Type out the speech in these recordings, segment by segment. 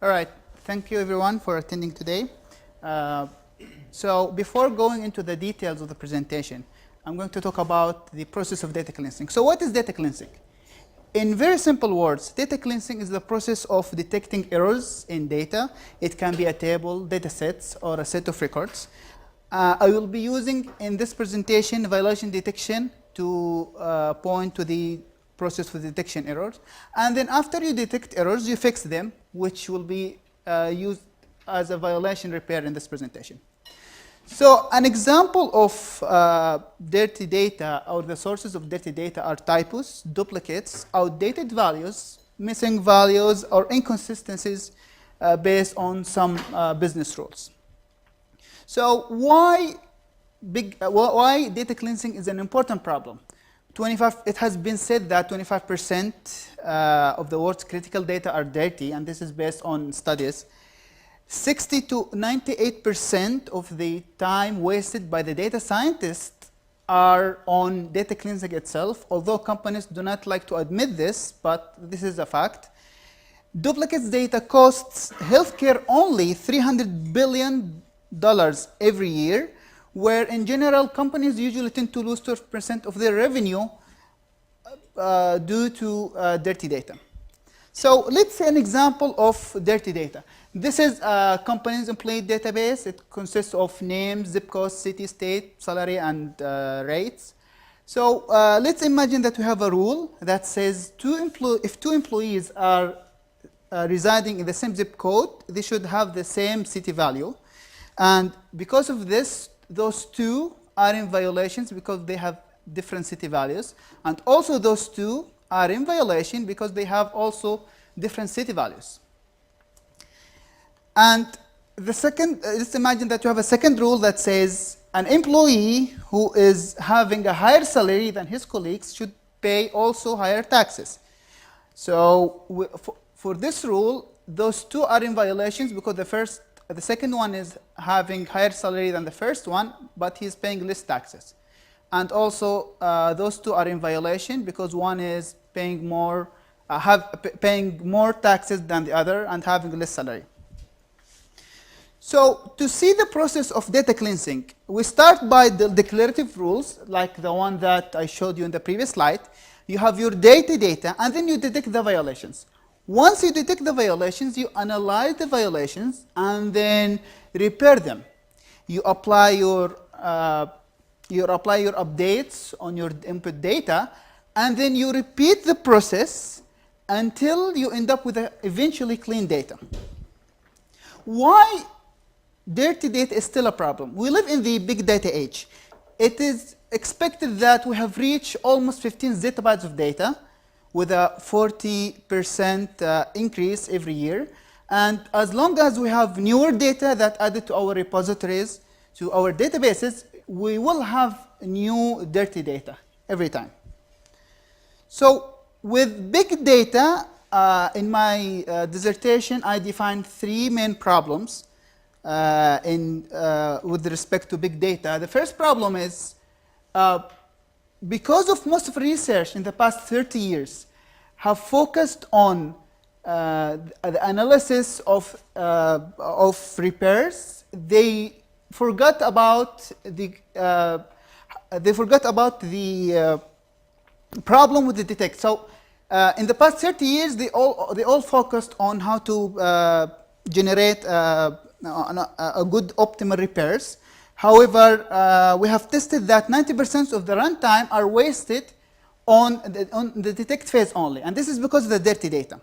All right, thank you everyone for attending today. So before going into the details of the presentation, I'm going to talk about the process of data cleansing. So what is data cleansing? In very simple words, data cleansing is the process of detecting errors in data. It can be a table, data sets, or a set of records. I will be using in this presentation violation detection to point to the process for detection errors. And then after you detect errors, you fix them, which will be used as a violation repair in this presentation. So an example of dirty data or the sources of dirty data are typos, duplicates, outdated values, missing values, or inconsistencies based on some business rules. So why data cleansing is an important problem? It has been said that 25% of the world's critical data are dirty, and this is based on studies. 60 to 98% of the time wasted by the data scientists are on data cleansing itself, although companies do not like to admit this, but this is a fact. Duplicates data costs healthcare only $300 billion every year, where in general companies usually tend to lose 12% of their revenue due to dirty data. So let's say an example of dirty data. This is a company's employee database. It consists of names, zip codes, city, state, salary, and rates. So let's imagine that we have a rule that says if two employees are residing in the same zip code, they should have the same city value. And because of this, those two are in violations because they have different city values. And also those two are in violation because they have also different city values. And the second, let's imagine that you have a second rule that says an employee who is having a higher salary than his colleagues should pay also higher taxes. So for this rule, those two are in violations because the second one is having higher salary than the first one, but he's paying less taxes. And also, those two are in violation because one is paying more taxes than the other and having less salary. So to see the process of data cleansing, we start by the declarative rules, like the one that I showed you in the previous slide. You have your data, and then you detect the violations. Once you detect the violations, you analyze the violations and then repair them. You apply your updates on your input data, and then you repeat the process until you end up with eventually clean data. Why dirty data is still a problem? We live in the big data age. It is expected that we have reached almost 15 zettabytes of data with a 40% increase every year. And as long as we have newer data that added to our repositories, to our databases, we will have new dirty data every time. So with big data, in my dissertation, I defined three main problems with respect to big data. The first problem is because of most of research in the past 30 years have focused on the analysis of repairs, they forgot about the problem with the detect. So in the past 30 years, they all focused on how to generate a good optimal repairs. However, we have tested that 90% of the runtime are wasted on the detect phase only, and this is because of the dirty data.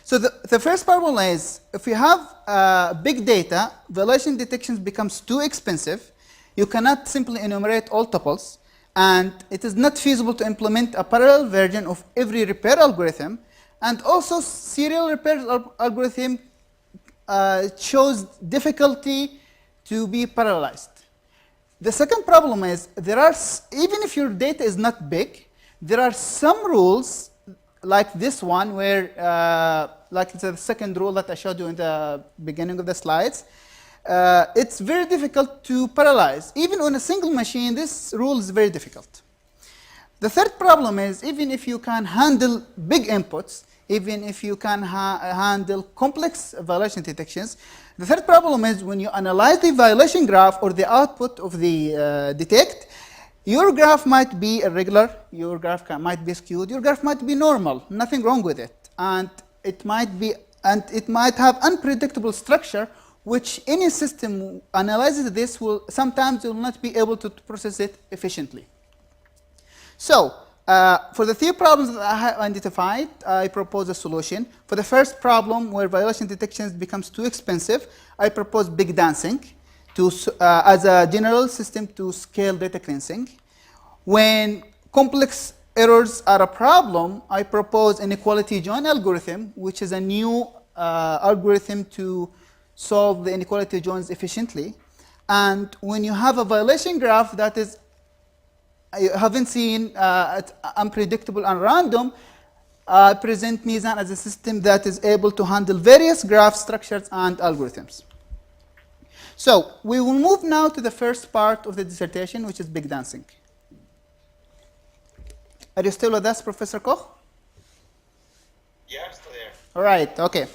So the first problem is, if you have big data, violation detections becomes too expensive. You cannot simply enumerate all tuples, and it is not feasible to implement a parallel version of every repair algorithm, and also serial repair algorithm shows difficulty to be parallelized. The second problem is, even if your data is not big, there are some rules like this one where, like the second rule that I showed you in the beginning of the slides, it's very difficult to parallelize. Even on a single machine, this rule is very difficult. The third problem is, even if you can handle big inputs, even if you can handle complex violation detections. The third problem is when you analyze the violation graph or the output of the detect, your graph might be irregular, your graph might be skewed, your graph might be normal, nothing wrong with it, and it might have unpredictable structure, which any system analyzes this will sometimes will not be able to process it efficiently. So for the three problems that I have identified, I propose a solution. For the first problem, where violation detection becomes too expensive, I propose big dancing as a general system to scale data cleansing. When complex errors are a problem, I propose inequality join algorithm, which is a new algorithm to solve the inequality joins efficiently. And when you have a violation graph that is you haven't seen unpredictable and random, present Mizan as a system that is able to handle various graph structures and algorithms. So we will move now to the first part of the dissertation, which is big dancing. Are you still with us, Professor Koch? Yeah, I'm still there. All right, okay.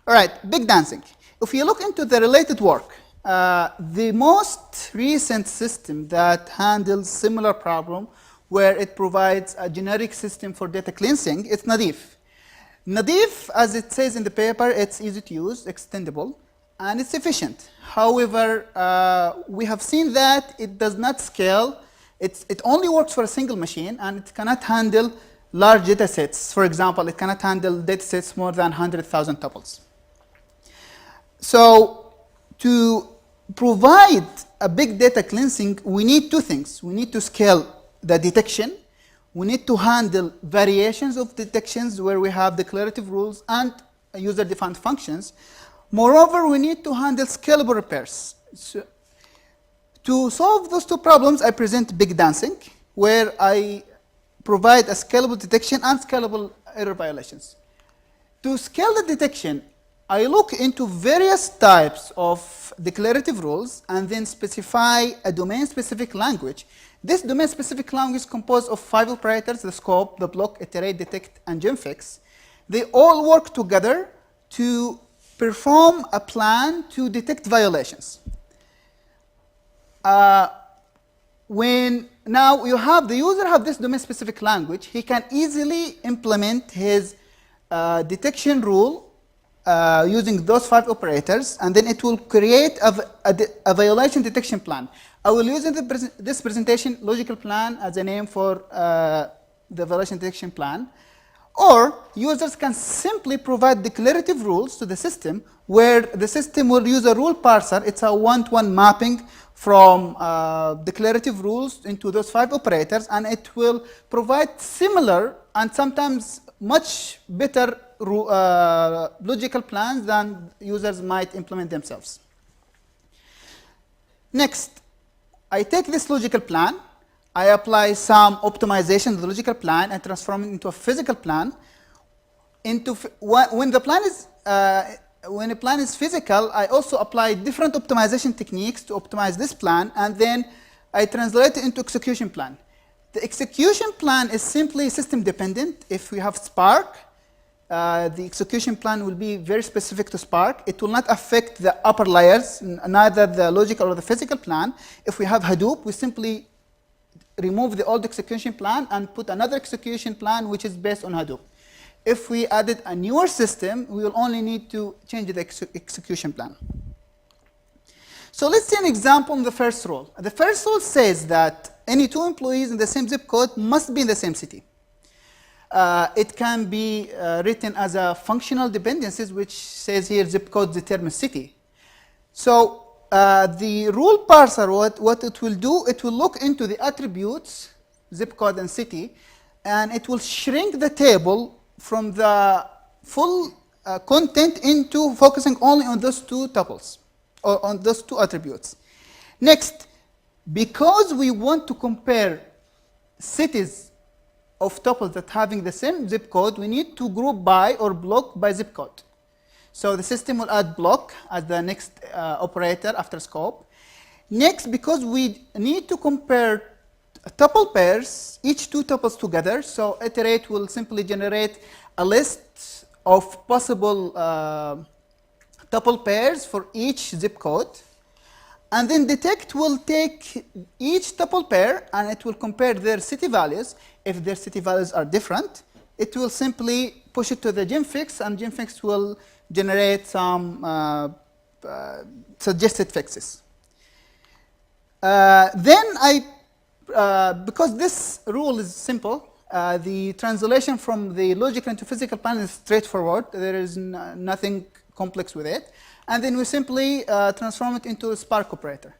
All right, big dancing. If you look into the related work, the most recent system that handles similar problem where it provides a generic system for data cleansing, it's naïvely. Naïvely, as it says in the paper, it's easy to use, extendable, and it's efficient. However, we have seen that it does not scale. It only works for a single machine, and it cannot handle large data sets. For example, it cannot handle data sets more than 100,000 tuples. So to provide a big data cleansing, we need two things. We need to scale the detection. We need to handle variations of detections where we have declarative rules and user-defined functions. Moreover, we need to handle scalable repairs. So to solve those two problems, I present big dancing, where I provide a scalable detection and scalable error violations. To scale the detection, I look into various types of declarative rules and then specify a domain-specific language. This domain-specific language is composed of 5 operators: the scope, the block, iterate, detect, and gemfix. They all work together to perform a plan to detect violations. When now you have the user have this domain-specific language, he can easily implement his detection rule using those 5 operators, and then it will create a violation detection plan. I will use in this presentation logical plan as a name for the violation detection plan. Or users can simply provide declarative rules to the system, where the system will use a rule parser. It's a one-to-one mapping from declarative rules into those 5 operators, and it will provide similar and sometimes much better logical plans than users might implement themselves. Next, I take this logical plan, I apply some optimization of the logical plan and transform it into a physical plan. When a plan is physical, I also apply different optimization techniques to optimize this plan, and then I translate it into execution plan. The execution plan is simply system dependent. If we have Spark, the execution plan will be very specific to Spark. It will not affect the upper layers, neither the logical or the physical plan. If we have Hadoop, we simply remove the old execution plan and put another execution plan which is based on Hadoop. If we added a newer system, we will only need to change the execution plan. So let's see an example in the first rule. The first rule says that any 2 employees in the same zip code must be in the same city. It can be written as a functional dependencies, which says here zip code determines city. So the rule parser, what it will do, it will look into the attributes, zip code and city, and it will shrink the table from the full content into focusing only on those 2 tuples, or on those 2 attributes. Next, because we want to compare cities of tuples that having the same zip code, we need to group by or block by zip code. So the system will add block as the next operator after scope. Next, because we need to compare tuple pairs, each 2 tuples together, so iterate will simply generate a list of possible tuple pairs for each zip code. And then detect will take each tuple pair and it will compare their city values. If their city values are different, it will simply push it to the gemfix, and gemfix will generate some suggested fixes. Because this rule is simple, the translation from the logical into physical plan is straightforward. There is nothing complex with it. And then we simply transform it into a Spark operator.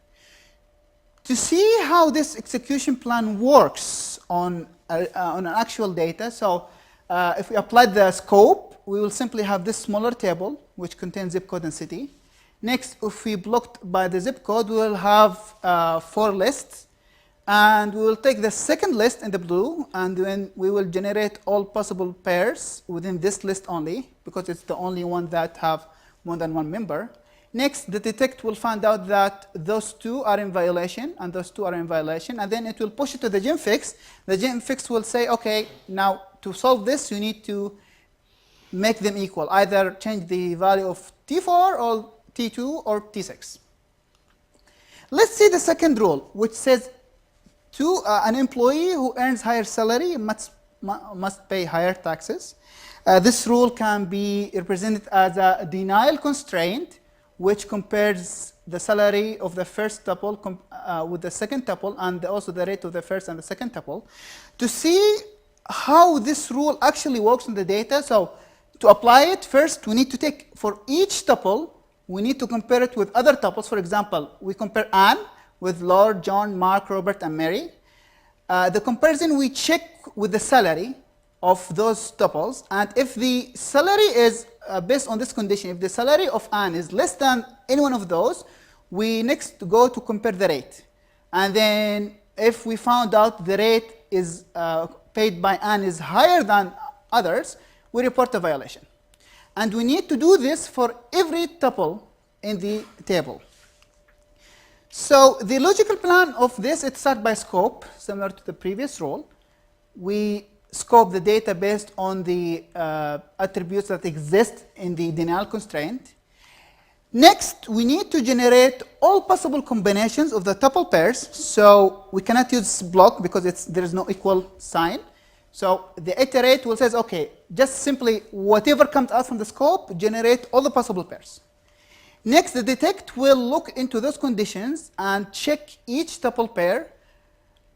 To see how this execution plan works on an actual data, so if we apply the scope, we will simply have this smaller table, which contains zip code and city. Next, if we blocked by the zip code, we will have 4 lists. And we will take the second list in the blue, and then we will generate all possible pairs within this list only, because it's the only one that have more than one member. Next, the detect will find out that those 2 are in violation, and those 2 are in violation, and then it will push it to the gemfix. The gemfix will say, okay, now to solve this, you need to make them equal. Either change the value of T4 or T2 or T6. Let's see the second rule, which says an employee who earns higher salary must pay higher taxes. This rule can be represented as a denial constraint, which compares the salary of the first tuple with the second tuple, and also the rate of the first and the second tuple. To see how this rule actually works in the data, so to apply it, first we need to take, for each tuple, we need to compare it with other tuples. For example, we compare Anne with Lord, John, Mark, Robert, and Mary. The comparison, we check with the salary of those tuples, and if the salary is based on this condition, if the salary of Anne is less than any one of those, we next go to compare the rate. And then if we found out the rate is paid by Anne is higher than others, we report a violation. And we need to do this for every tuple in the table. So the logical plan of this, it starts by scope, similar to the previous rule. We scope the data based on the attributes that exist in the denial constraint. Next, we need to generate all possible combinations of the tuple pairs. So we cannot use block because there is no equal sign. So the iterate will say, okay, just simply whatever comes out from the scope, generate all the possible pairs. Next, the detect will look into those conditions and check each tuple pair.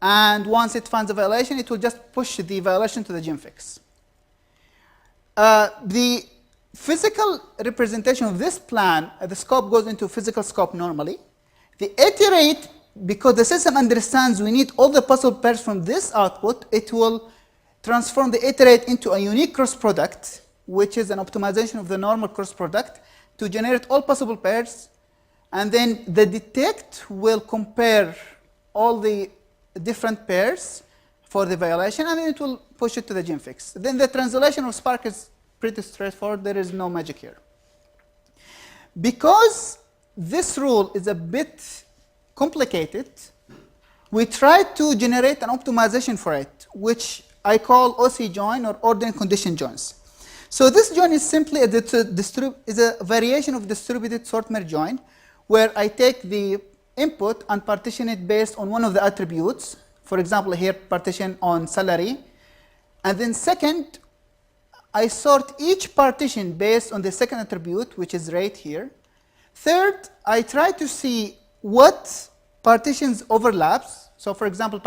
And once it finds a violation, it will just push the violation to the gemfix. The physical representation of this plan, the scope goes into physical scope normally. The iterate, because the system understands we need all the possible pairs from this output, it will transform the iterate into a unique cross product, which is an optimization of the normal cross product, to generate all possible pairs. And then the detect will compare all the different pairs for the violation, and then it will push it to the gemfix. Then the translation of Spark is pretty straightforward. There is no magic here. Because this rule is a bit complicated, we tried to generate an optimization for it, which I call OC join, or ordinary condition joins. So this join is simply a variation of distributed sort merge join, where I take the input and partition it based on one of the attributes. For example, here partition on salary. And then second, I sort each partition based on the second attribute, which is rate here. Third, I try to see what partitions overlaps. So for example,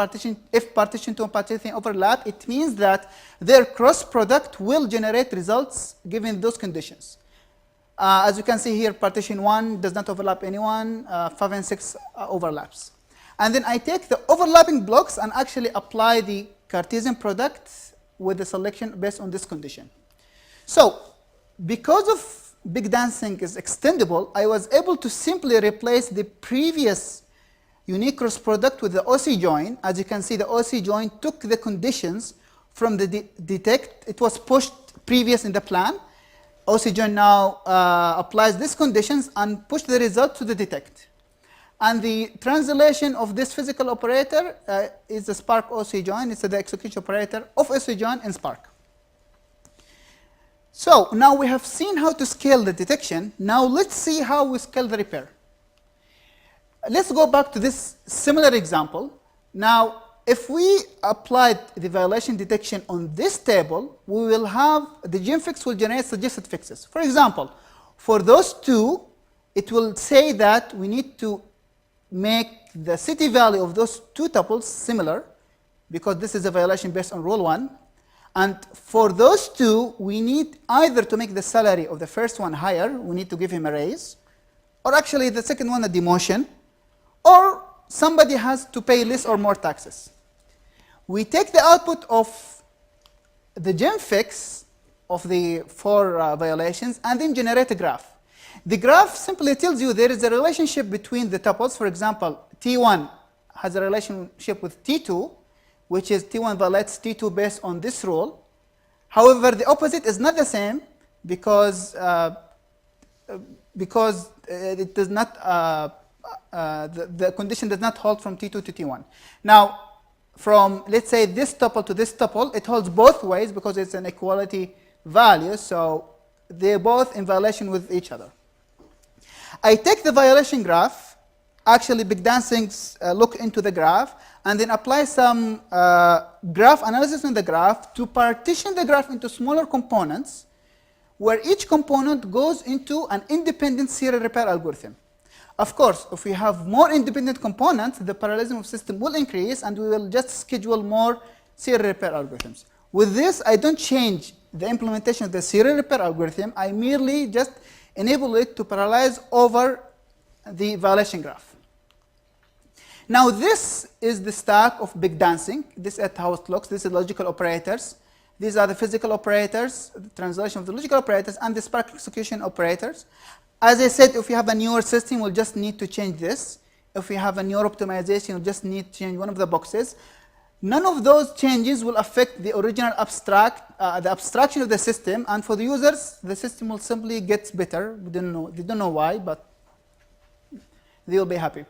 if partition 2 and partition 3 overlap, it means that their cross product will generate results given those conditions. As you can see here, partition 1 does not overlap anyone, 5 and 6 overlaps. And then I take the overlapping blocks and actually apply the Cartesian product with the selection based on this condition. So because of big dancing is extendable, I was able to simply replace the previous unique cross product with the OC join. As you can see, the OC join took the conditions from the detect. It was pushed previous in the plan. OC join now applies these conditions and push the result to the detect. And the translation of this physical operator is the Spark OC join. It's the execution operator of OC join in Spark. So now we have seen how to scale the detection. Now let's see how we scale the repair. Let's go back to this similar example. Now, if we applied the violation detection on this table, we will have the genfix will generate suggested fixes. For example, for those two, it will say that we need to make the city value of those two tuples similar, because this is a violation based on rule 1. And for those two, we need either to make the salary of the first one higher, we need to give him a raise, or actually the second one a demotion, or somebody has to pay less or more taxes. We take the output of the genfix of the 4 violations and then generate a graph. The graph simply tells you there is a relationship between the tuples. For example, T1 has a relationship with T2, which is T1 violates T2 based on this rule. However, the opposite is not the same because it does not the condition does not hold from T2 to T1. Now, from let's say this tuple to this tuple, it holds both ways because it's an equality value, so they're both in violation with each other. I take the violation graph, actually big dancing's look into the graph, and then apply some graph analysis on the graph to partition the graph into smaller components, where each component goes into an independent serial repair algorithm. Of course, if we have more independent components, the parallelism of system will increase, and we will just schedule more serial repair algorithms. With this, I don't change the implementation of the serial repair algorithm. I merely just enable it to parallelize over the violation graph. Now, this is the stack of big dancing. This is how it looks. This is logical operators. These are the physical operators, the translation of the logical operators, and the Spark execution operators. As I said, if you have a newer system, we'll just need to change this. If we have a newer optimization, we'll just need to change one of the boxes. None of those changes will affect the original the abstraction of the system. And for the users, the system will simply get better. They don't know why, but they will be happy.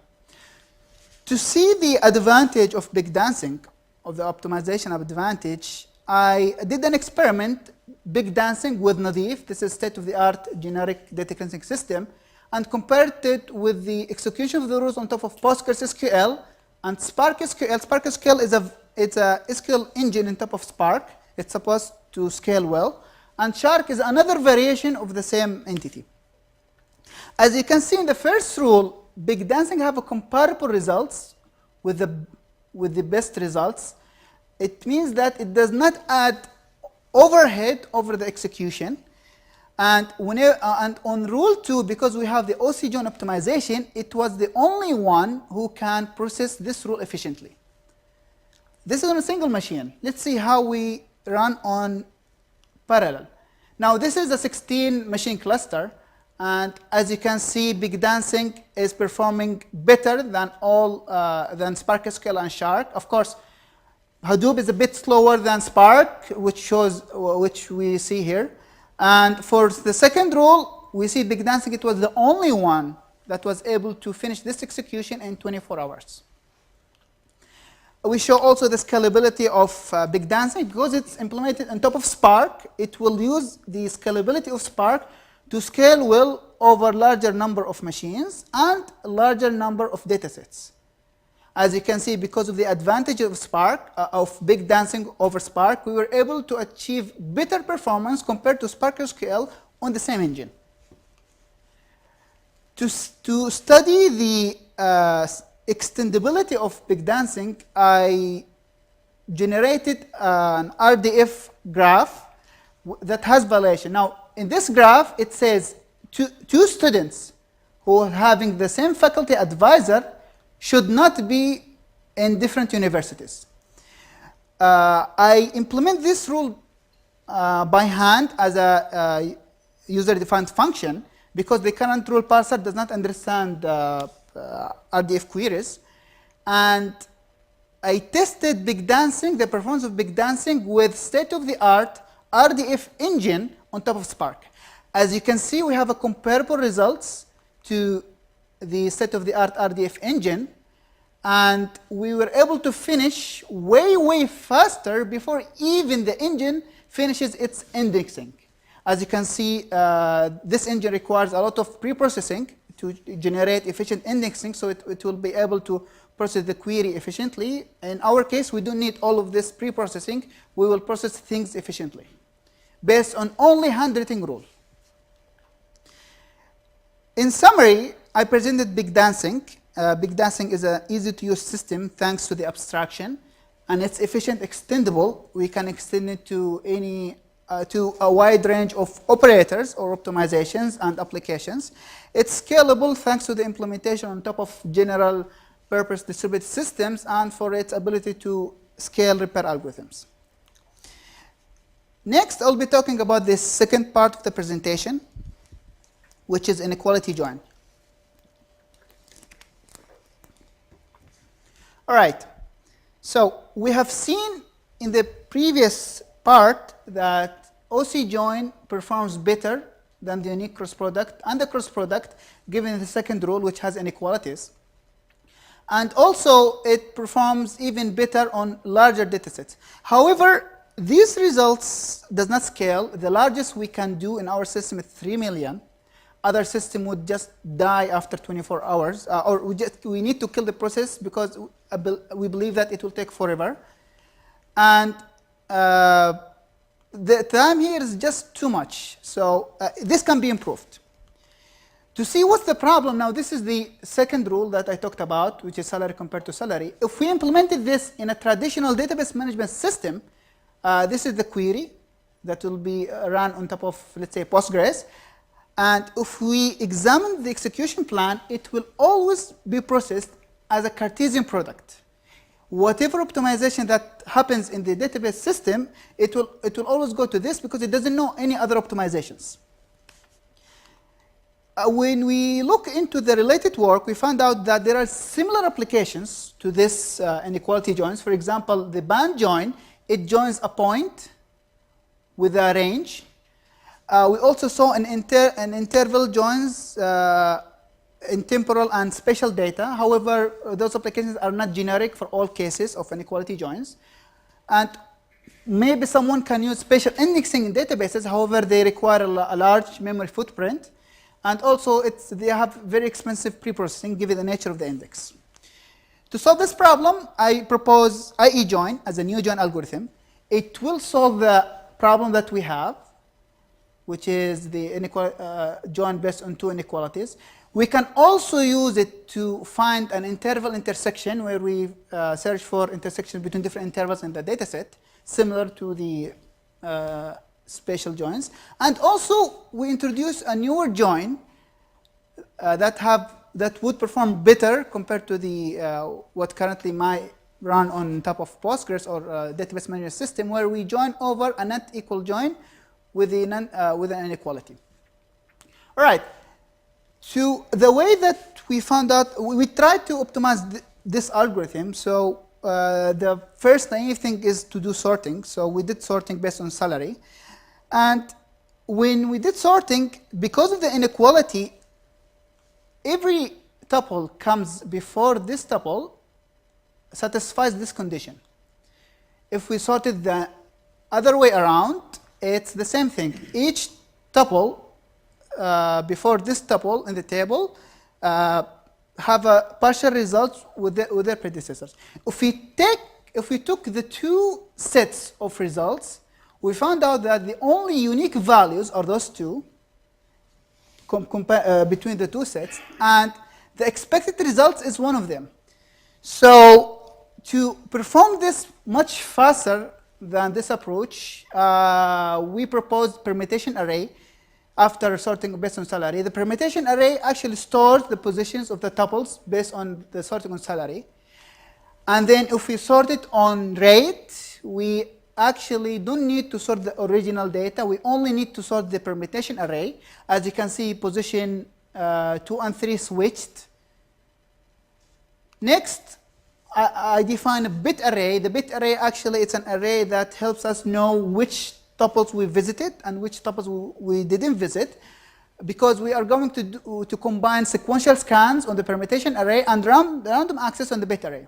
To see the advantage of big dancing, of the optimization advantage, I did an experiment, big dancing with naïvely. This is state-of-the-art generic data cleansing system, and compared it with the execution of the rules on top of PostgreSQL and Spark SQL. Spark SQL is a SQL engine on top of Spark. It's supposed to scale well. And Shark is another variation of the same entity. As you can see in the first rule, big dancing have a comparable results with the best results. It means that it does not add overhead over the execution. And on rule 2, because we have the OC join optimization, it was the only one who can process this rule efficiently. This is on a single machine. Let's see how we run on parallel. Now, this is a 16 machine cluster. And as you can see, big dancing is performing better than than Spark SQL and Shark. Of course, Hadoop is a bit slower than Spark, which we see here. And for the second rule, we see big dancing, it was the only one that was able to finish this execution in 24 hours. We show also the scalability of big dancing. Because it's implemented on top of Spark, it will use the scalability of Spark to scale well over larger number of machines and a larger number of datasets. As you can see, because of the advantage of Spark, of big dancing over Spark, we were able to achieve better performance compared to Spark SQL on the same engine. To study the extendability of big dancing, I generated an RDF graph that has violation. Now, in this graph, it says two students who are having the same faculty advisor should not be in different universities. I implement this rule by hand as a user-defined function because the current rule parser does not understand RDF queries. And I tested big dancing, the performance of big dancing with state-of-the-art RDF engine on top of Spark. As you can see, we have a comparable results to the state-of-the-art RDF engine, and we were able to finish way faster before even the engine finishes its indexing. As you can see, this engine requires a lot of pre-processing to generate efficient indexing, so it will be able to process the query efficiently. In our case, we don't need all of this pre-processing. We will process things efficiently based on only handwritten rule. In summary, I presented Big Dancing. Big Dancing is an easy-to-use system thanks to the abstraction, and it's efficient, extendable. We can extend it to to a wide range of operators or optimizations and applications. It's scalable thanks to the implementation on top of general purpose distributed systems and for its ability to scale repair algorithms. Next, I'll be talking about the second part of the presentation, which is inequality join. All right, so we have seen in the previous part that OC join performs better than the unique cross product and the cross product given the second rule, which has inequalities. And also, it performs even better on larger datasets. However, these results does not scale. The largest we can do in our system is 3 million. Other system would just die after 24 hours, or we need to kill the process because we believe that it will take forever. And the time here is just too much. So this can be improved. To see what's the problem, now this is the second rule that I talked about, which is salary compared to salary. If we implemented this in a traditional database management system, this is the query that will be run on top of, let's say, Postgres. And if we examine the execution plan, it will always be processed as a Cartesian product. Whatever optimization that happens in the database system, it will always go to this because it doesn't know any other optimizations. When we look into the related work, we found out that there are similar applications to this inequality joins. For example, the band join, it joins a point with a range. We also saw an interval joins in temporal and spatial data. However, those applications are not generic for all cases of inequality joins. And maybe someone can use spatial indexing in databases. However, they require a large memory footprint. And also, they have very expensive preprocessing given the nature of the index. To solve this problem, I propose IE join as a new join algorithm. It will solve the problem that we have, which is the join based on two inequalities. We can also use it to find an interval intersection where we search for intersections between different intervals in the dataset, similar to the spatial joins. And also, we introduce a newer join that would perform better compared to the what currently might run on top of Postgres or database management system, where we join over a not equal join with an inequality. All right. So the way that we found out, we tried to optimize this algorithm. So the first naive thing is to do sorting. So we did sorting based on salary. And when we did sorting, because of the inequality, every tuple comes before this tuple satisfies this condition. If we sorted the other way around, it's the same thing. Each tuple before this tuple in the table have a partial result with their predecessors. If we took the two sets of results, we found out that the only unique values are those two between the two sets, and the expected results is one of them. So to perform this much faster than this approach, we proposed permutation array after sorting based on salary. The permutation array actually stores the positions of the tuples based on the sorting on salary. And then if we sort it on rate, we actually don't need to sort the original data. We only need to sort the permutation array. As you can see, position 2 and 3 switched. Next, I define a bit array. The bit array actually it's an array that helps us know which tuples we visited and which tuples we didn't visit, because we are going to combine sequential scans on the permutation array and random access on the bit array.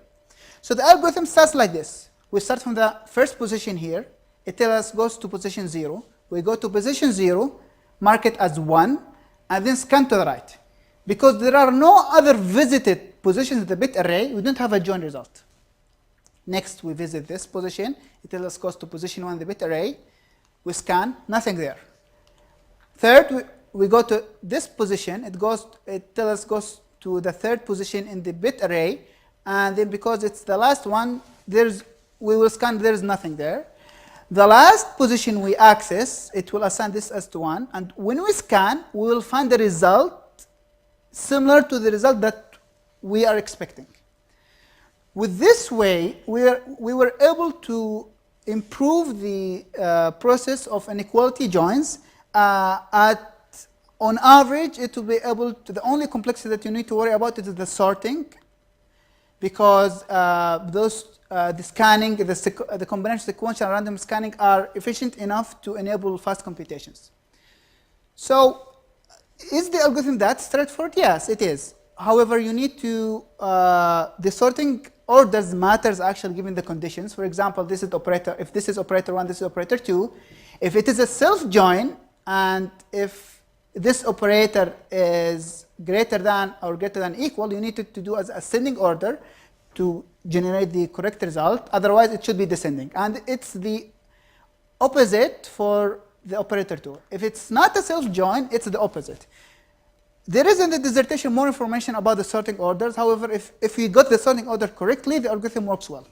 So the algorithm starts like this. We start from the first position here. It tells us goes to position 0. we go to position 0, mark it as 1, and then scan to the right. Because there are no other visited positions in the bit array, we don't have a join result. Next, we visit this position. It tells us goes to position 1 in the bit array. We scan, nothing there. Third, we go to this position. It tells us goes to the third position in the bit array. And then because it's the last one, we will scan, there's nothing there. The last position we access, it will assign this as to 1. And when we scan, we will find the result similar to the result that we are expecting. With this way, we were able to improve the process of inequality joins. On average, it will be able to, the only complexity that you need to worry about is the sorting, because the scanning, the combination sequential and random scanning are efficient enough to enable fast computations. So, is the algorithm that straightforward? Yes, it is. However, you need to, the sorting orders matters actually given the conditions. For example, this is operator, if this is operator 1, this is operator 2. If it is a self-join, and if this operator is greater than or greater than equal, you need to do as ascending order to generate the correct result. Otherwise, it should be descending. And it's the opposite for the operator 2. If it's not a self-join, it's the opposite. There is in the dissertation more information about the sorting orders. However, if we got the sorting order correctly, the algorithm works well.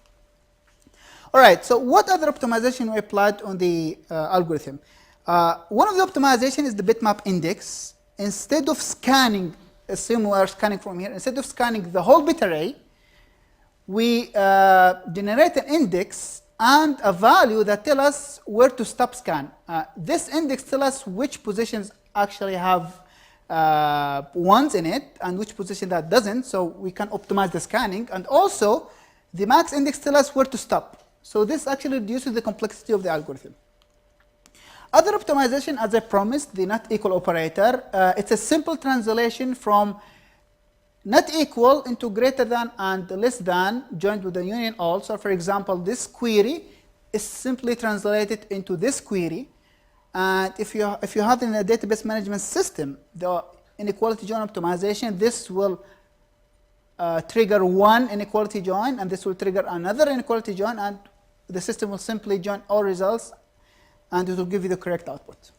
All right, so what other optimization we applied on the algorithm? One of the optimization is the bitmap index. Instead of scanning, assume we are scanning from here, instead of scanning the whole bit array, we generate an index and a value that tell us where to stop scan. This index tells us which positions actually have ones in it and which position that doesn't, so we can optimize the scanning. And also, the max index tells us where to stop. So this actually reduces the complexity of the algorithm. Other optimization, as I promised, the not equal operator. It's a simple translation from not equal into greater than and less than joined with the union all. So for example, this query is simply translated into this query. And if you have in a database management system the inequality join optimization, this will trigger one inequality join, and this will trigger another inequality join, and the system will simply join all results, and it will give you the correct output.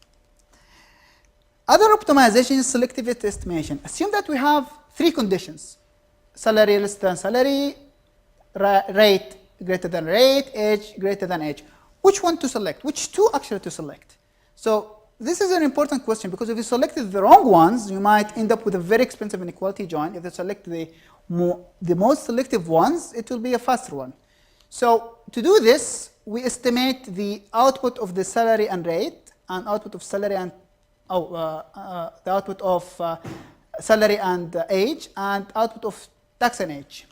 Other optimization is selectivity estimation. Assume that we have three conditions: salary less than salary, rate greater than rate, age greater than age. Which one to select? Which two actually to select? So this is an important question, because if you selected the wrong ones, you might end up with a very expensive inequality join. If you select the most selective ones, it will be a faster one. So to do this, we estimate the output of the salary and rate, and output of salary and the output of salary and age, and output of tax and age.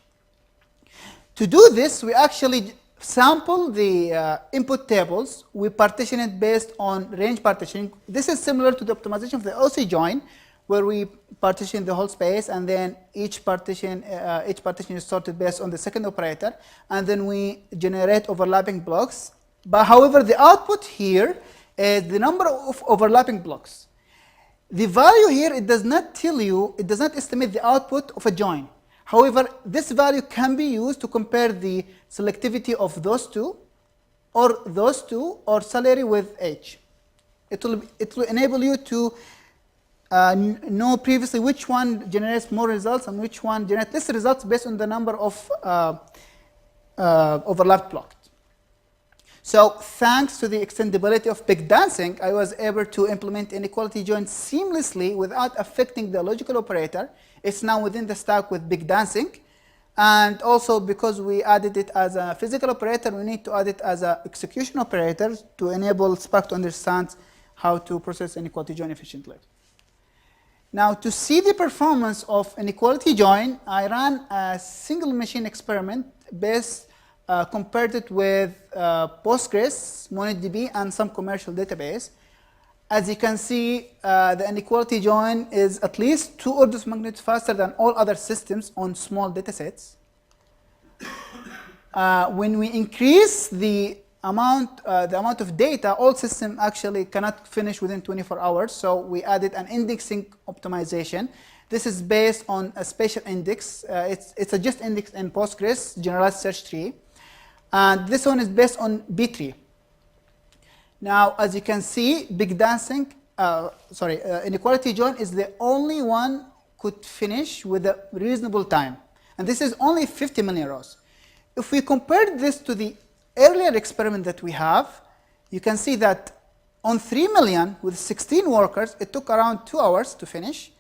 To do this, we actually sample the input tables. We partition it based on range partitioning. This is similar to the optimization of the OC join, where we partition the whole space, and then each partition is sorted based on the second operator, and then we generate overlapping blocks. But however, the output here is the number of overlapping blocks. The value here, it does not tell you, it does not estimate the output of a join. However, this value can be used to compare the selectivity of those two, or salary with age. It will enable you to know previously which one generates more results and which one generates less results based on the number of overlapped blocks. So thanks to the extendability of big dancing, I was able to implement inequality join seamlessly without affecting the logical operator. It's now within the stack with big dancing. And also, because we added it as a physical operator, we need to add it as an execution operator to enable Spark to understand how to process inequality join efficiently. Now, to see the performance of inequality join, I ran a single machine experiment compared it with Postgres, MongoDB, and some commercial database. As you can see, the inequality join is at least 2 orders of magnitude faster than all other systems on small datasets. When we increase the the amount of data, all systems actually cannot finish within 24 hours. So we added an indexing optimization. This is based on a spatial index. It's a just index in Postgres, generalized search tree. And this one is based on B-tree. Now, as you can see, inequality join is the only one could finish with a reasonable time. And this is only 50 million rows. If we compare this to the earlier experiment that we have, you can see that on 3 million with 16 workers, it took around 2 hours to finish.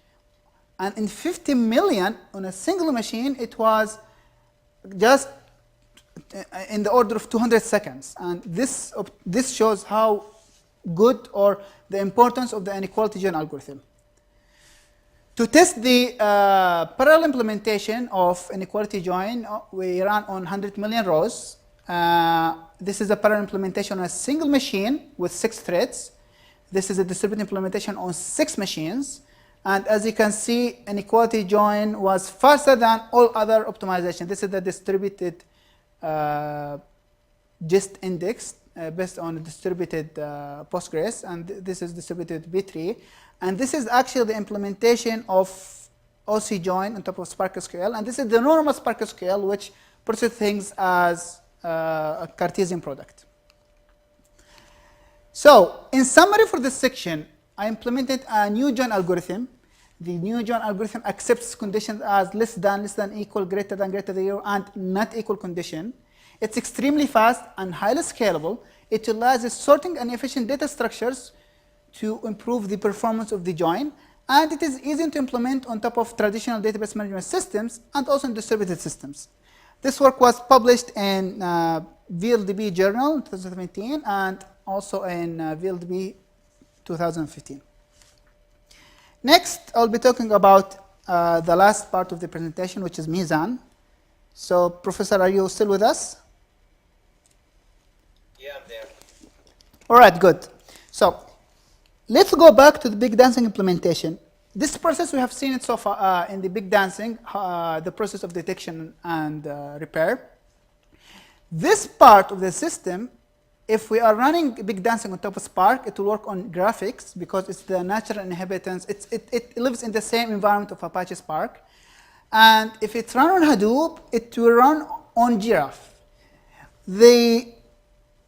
And in 50 million on a single machine, it was just in the order of 200 seconds. And this shows how good or the importance of the inequality join algorithm. To test the parallel implementation of inequality join, we ran on 100 million rows. This is a parallel implementation on a single machine with 6 threads. This is a distributed implementation on 6 machines. And as you can see, inequality join was faster than all other optimization. This is the distributed gist index based on distributed Postgres, and this is distributed B-tree. And this is actually the implementation of OC join on top of Spark SQL. And this is the normal Spark SQL, which processes things as a Cartesian product. So in summary for this section, I implemented a new join algorithm. The new join algorithm accepts conditions as less than, equal, greater than 0, and not equal condition. It's extremely fast and highly scalable. It utilizes sorting and efficient data structures to improve the performance of the join. And it is easy to implement on top of traditional database management systems and also in distributed systems. This work was published in VLDB Journal 2017 and also in VLDB 2015. Next, I'll be talking about the last part of the presentation, which is Mizan. So, Professor, are you still with us? Yeah, I'm there. All right, good. So, let's go back to the big dancing implementation. This process, we have seen it so far in the big dancing, the process of detection and repair. This part of the system, if we are running big dancing on top of Spark, it will work on graphics because it's the natural inhabitants. It lives in the same environment of Apache Spark. And if it's run on Hadoop, it will run on Giraffe. The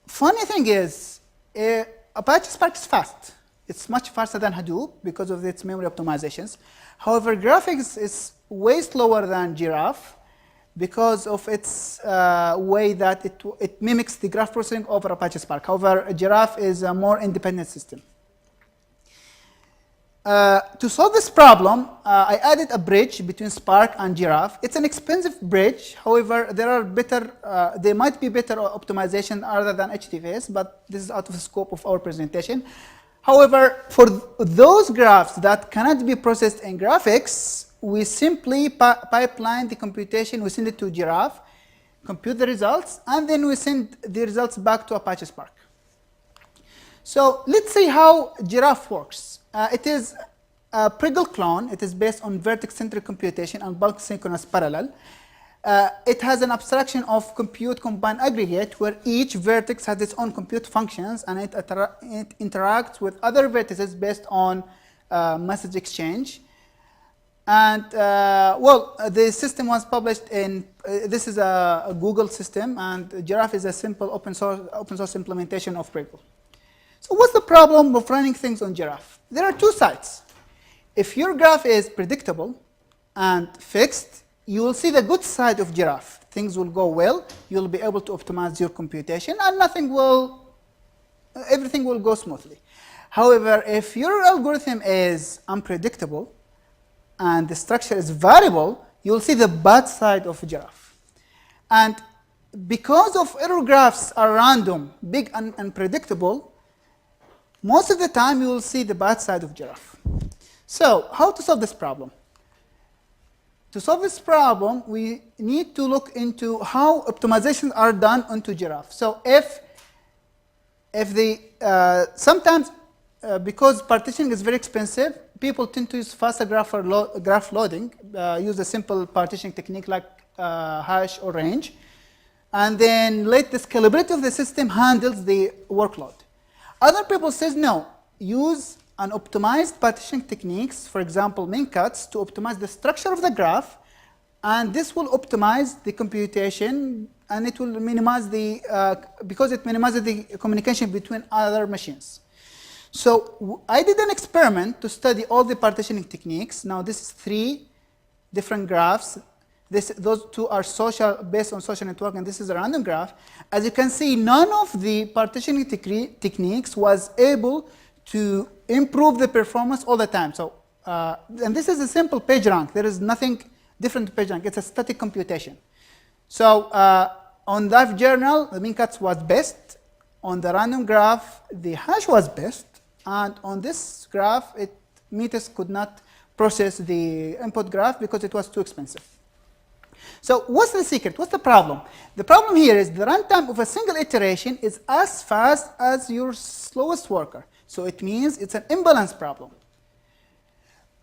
funny thing is, Apache Spark is fast. It's much faster than Hadoop because of its memory optimizations. However, graphics is way slower than Giraffe because of its way that it mimics the graph processing over Apache Spark. However, Giraffe is a more independent system. To solve this problem, I added a bridge between Spark and Giraffe. It's an expensive bridge. However, there might be better optimization other than HDFS, but this is out of the scope of our presentation. However, for those graphs that cannot be processed in graphics, we simply pipeline the computation. We send it to Giraffe, compute the results, and then we send the results back to Apache Spark. So let's see how Giraffe works. It is a Priggle clone. It is based on vertex-centric computation and bulk synchronous parallel. It has an abstraction of compute combined aggregate where each vertex has its own compute functions and it interacts with other vertices based on message exchange. And the system was published in, this is a Google system, and Giraffe is a simple open source implementation of Priggle. So what's the problem of running things on Giraffe? There are two sides. If your graph is predictable and fixed, you will see the good side of Giraffe. Things will go well. You'll be able to optimize your computation, and everything will go smoothly. However, if your algorithm is unpredictable and the structure is variable, you'll see the bad side of Giraffe. And because of error graphs are random, big and unpredictable, most of the time you will see the bad side of Giraffe. So how to solve this problem? To solve this problem, we need to look into how optimizations are done onto Giraffe. So sometimes because partitioning is very expensive, people tend to use faster graph loading, use a simple partitioning technique like hash or range. and then let the scalability of the system handles the workload. Other people says no, use an optimized partitioning techniques, for example min cuts, to optimize the structure of the graph, and this will optimize the computation, and it will minimize the because it minimizes the communication between other machines. So I did an experiment to study all the partitioning techniques. Now this is 3 different graphs. Those 2 are based on social network, and this is a random graph. As you can see, none of the partitioning techniques was able to improve the performance all the time. So, and this is a simple page rank. There is nothing different to page rank. It's a static computation. So on that journal, the min cuts was best. On the random graph, the hash was best. And on this graph, Metis could not process the input graph because it was too expensive. So what's the secret? What's the problem? The problem here is the runtime of a single iteration is as fast as your slowest worker. So it means it's an imbalance problem.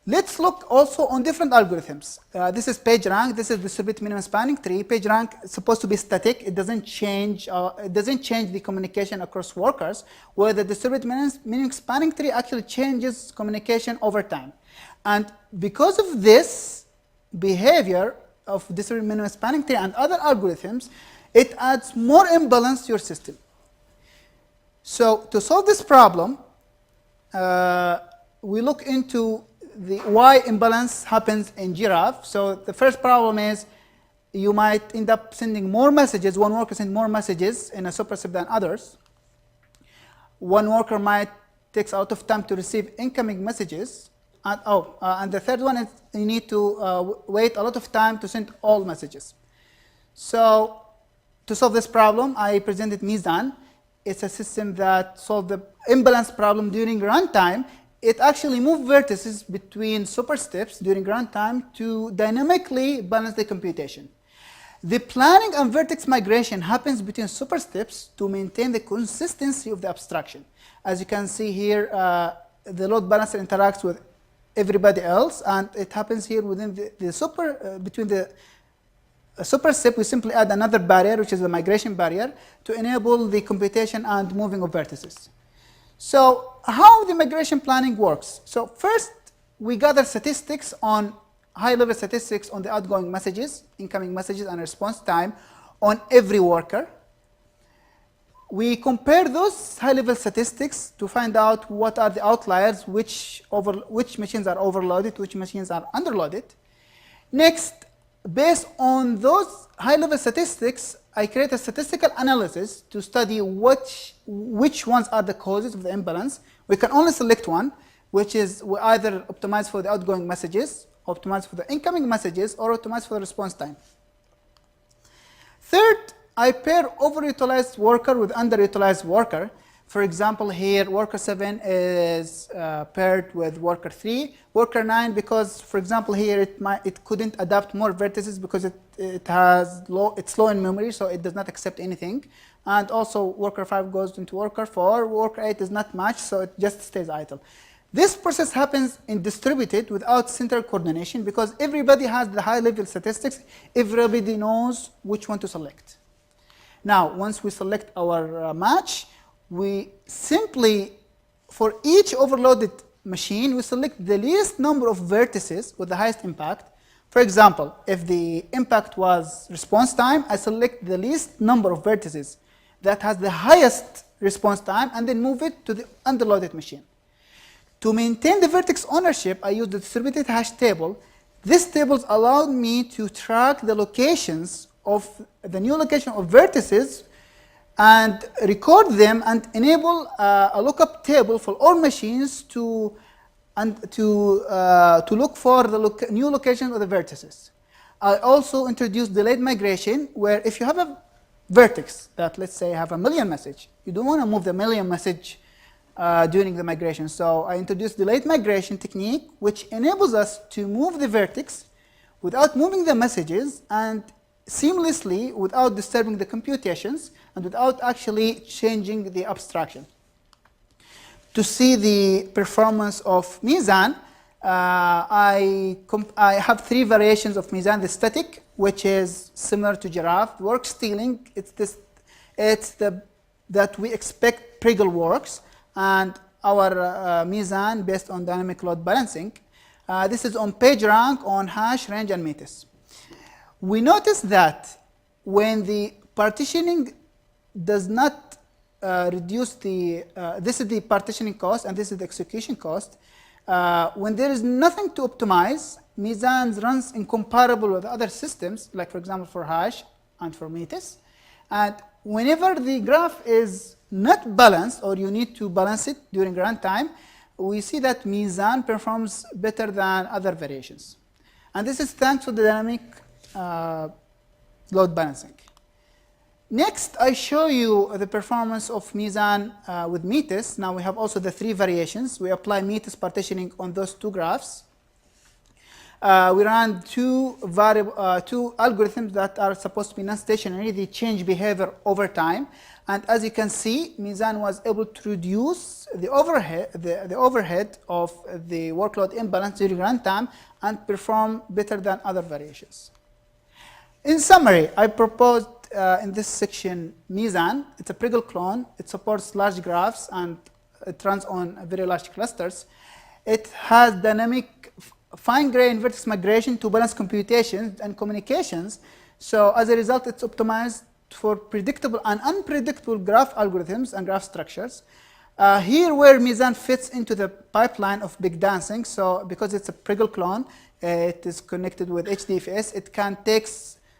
Let's look also on different algorithms. This is PageRank. This is distributed minimum spanning tree. PageRank is supposed to be static. It doesn't change. It doesn't change the communication across workers. Where the distributed minimum spanning tree actually changes communication over time. And because of this behavior of distributed minimum spanning tree and other algorithms, it adds more imbalance to your system. So to solve this problem, we look into why imbalance happens in Giraffe. So the first problem is you might end up sending more messages. One worker sends more messages in a superset than others. One worker might take a lot of time to receive incoming messages. And the third one is you need to wait a lot of time to send all messages. So to solve this problem, I presented Mizan. It's a system that solves the imbalance problem during runtime. It actually moves vertices between supersteps during runtime to dynamically balance the computation. The planning and vertex migration happens between supersteps to maintain the consistency of the abstraction. As you can see here, the load balancer interacts with everybody else, and it happens here within between the superstep. We simply add another barrier, which is the migration barrier, to enable the computation and moving of vertices. So how the migration planning works? So first, we gather statistics on high-level statistics on the outgoing messages, incoming messages, and response time on every worker. We compare those high-level statistics to find out what are the outliers, which machines are overloaded, which machines are underloaded. Next, based on those high-level statistics, I create a statistical analysis to study which ones are the causes of the imbalance. We can only select one, which is we either optimize for the outgoing messages, optimize for the incoming messages, or optimize for the response time. Third, I pair overutilized worker with underutilized worker. For example, here worker 7 is paired with worker 3. Worker 9, because for example here it couldn't adapt more vertices because it's low in memory, so it does not accept anything. And also worker 5 goes into worker 4. Worker 8 does not match, so it just stays idle. This process happens in distributed without central coordination because everybody has the high-level statistics. Everybody knows which one to select. Now, once we select our match, we simply, for each overloaded machine, we select the least number of vertices with the highest impact. For example, if the impact was response time, I select the least number of vertices that has the highest response time and then move it to the underloaded machine. To maintain the vertex ownership, I use the distributed hash table. This table allowed me to track the locations of the new location of vertices and record them and enable a lookup table for all machines to look for the new location of the vertices. I also introduced delayed migration, where if you have a vertex that, let's say, have a million message, you don't want to move the million message during the migration. So I introduced delayed migration technique, which enables us to move the vertex without moving the messages and seamlessly without disturbing the computations and without actually changing the abstraction. To see the performance of Mizan, I have three variations of mizan. The static, which is similar to giraffe. Work stealing, that we expect Pringle works, and our mizan based on dynamic load balancing. This is on page rank, on hash, range, and metis. We notice that when the partitioning does not reduce the, this is the partitioning cost and this is the execution cost. When there is nothing to optimize, mizan runs incomparable with other systems, like for example for hash and for metis. And whenever the graph is not balanced or you need to balance it during runtime, we see that mizan performs better than other variations. And this is thanks to the dynamic load balancing. Next, I show you the performance of mizan with metis. Now we have also the three variations. We apply metis partitioning on those two graphs. We ran two algorithms that are supposed to be non-stationary. They change behavior over time. And as you can see, mizan was able to reduce the overhead of the workload imbalance during runtime and perform better than other variations. In summary, I proposed in this section mizan. It's a Pringle clone. It supports large graphs and it runs on very large clusters. It has dynamic fine-grained vertex migration to balance computations and communications. So as a result, it's optimized for predictable and unpredictable graph algorithms and graph structures. Here where mizan fits into the pipeline of big dancing. So because it's a Pringle clone, it is connected with HDFS. It can take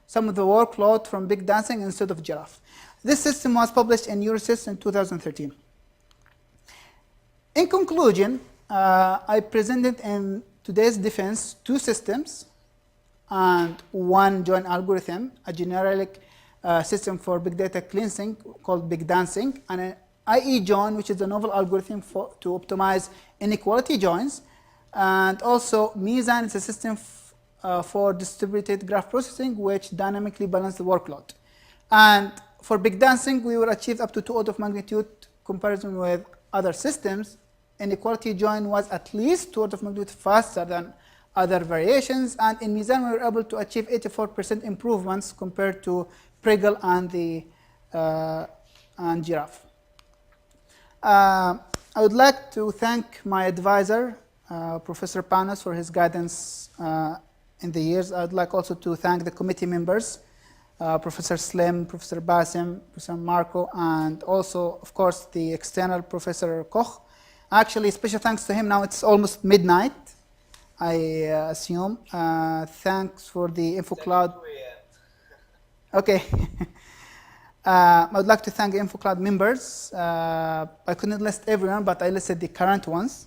some of the workload from big dancing instead of giraffe. This system was published in Eurosys in 2013. In conclusion, I presented in today's defense two systems and one joint algorithm, a generic system for big data cleansing called big dancing, and an IE join, which is a novel algorithm to optimize inequality joins. And also mizan is a system for distributed graph processing, which dynamically balance the workload. And for big dancing, we will achieve up to 2 orders of magnitude comparison with other systems. Inequality join was at least 2 orders of magnitude faster than other variations. And in mizan, we were able to achieve 84% improvements compared to Pringle and giraffe. I would like to thank my advisor, Professor Panos, for his guidance in the years. I would like also to thank the committee members, Professor Slim, Professor Basim, Professor Marco, and also, of course, the external Professor Koch. Actually, special thanks to him. Now it's almost midnight, I assume. Thanks for the InfoCloud. Okay. I would like to thank the InfoCloud members. I couldn't list everyone, but I listed the current ones.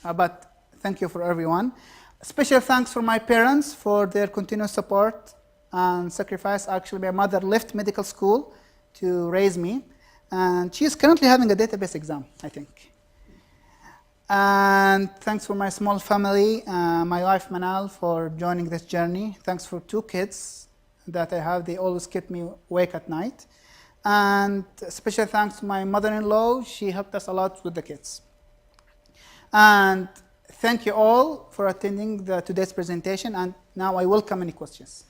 But thank you for everyone. Special thanks for my parents for their continuous support and sacrifice. Actually, my mother left medical school to raise me, and she is currently having a database exam, I think. And thanks for my small family, my wife Manal for joining this journey. Thanks for 2 kids that I have. They always keep me awake at night. And special thanks to my mother-in-law. She helped us a lot with the kids. And thank you all for attending today's presentation. And now I welcome any questions.